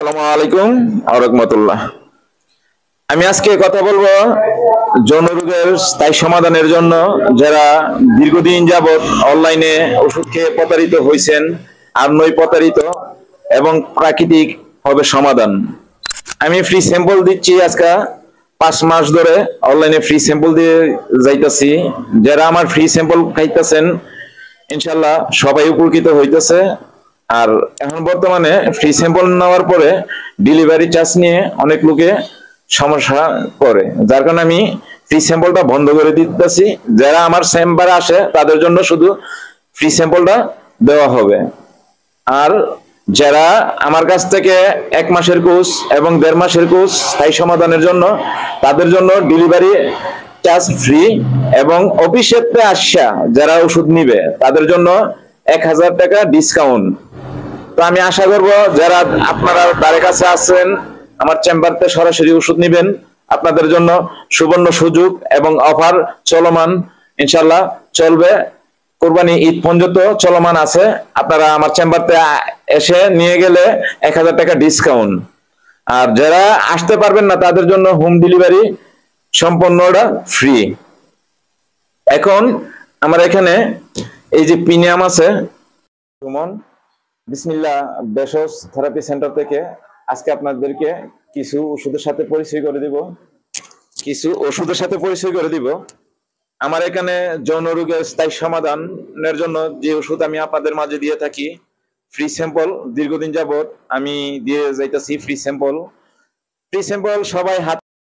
আসসালামু আলাইকুম ওয়া রাহমাতুল্লাহ। আমি আজকে কথা বলবো যৌন রোগের স্থায়ী সমাধানের জন্য যারা দীর্ঘদিন যাবত অনলাইনে ওষুধ খেয়ে প্রতারিত হয়েছেন আর নই প্রতারিত এবং প্রাকৃতিক হবে সমাধান। আমি ফ্রি স্যাম্পল দিচ্ছি আজকে 5 মাস ধরে অনলাইনে ফ্রি স্যাম্পল দিয়ে যাইতাছি। যারা আমার ফ্রি স্যাম্পল খাইতেছেন ইনশাল্লাহ সবাই উপকৃত হইতেছে। আর এখন বর্তমানে ফ্রি স্যাম্পল নেওয়ার পরে ডেলিভারি চার্জ নিয়ে অনেক লোকে সমস্যা করে, যার কারণে আমি ফ্রি স্যাম্পলটা বন্ধ করে দিতেছি। যারা আমার চেম্বারে আসে তাদের জন্য শুধু ফ্রি স্যাম্পলটা দেওয়া হবে। আর যারা আমার কাছ থেকে 1 মাসের কোর্স এবং 1.5 মাসের কোর্স স্থায়ী সমাধানের জন্য তাদের জন্য ডেলিভারি চার্জ ফ্রি এবং অফিসেতে আসা যারা ওষুধ নিবে তাদের জন্য 1000 টাকা ডিসকাউন্ট। তো আমি আশা করব যারা আপনারা তার কাছে আছেন আমার চেম্বারতে সরাসরি ওষুধ নেবেন, আপনাদের জন্য সুবর্ণ সুযোগ এবং অফার চলমান ইনশাল্লাহ চলবে। কোরবানি ঈদ পর্যন্ত চলমান আছে। আপনারা আমার চেম্বারতে এসে নিয়ে গেলে 1000 টাকা ডিসকাউন্ট। আর যারা আসতে পারবেন না তাদের জন্য হোম ডেলিভারি সম্পূর্ণটা ফ্রি। এখন আমার এখানে এই যে প্রিমিয়াম আছে সুমন বিসমিল্লাহ বেসস থেরাপি সেন্টার থেকে আজকে আপনাদেরকে কিছু ওষুধের সাথে পরিচয় করে দিব। আমার এখানে যৌন রোগের স্থায়ী সমাধানের জন্য যে ওষুধ আমি আপনাদের মাঝে দিয়ে থাকি ফ্রি স্যাম্পল, দীর্ঘদিন যাবত আমি দিয়ে যাইতেছি ফ্রি স্যাম্পল সবাই হাত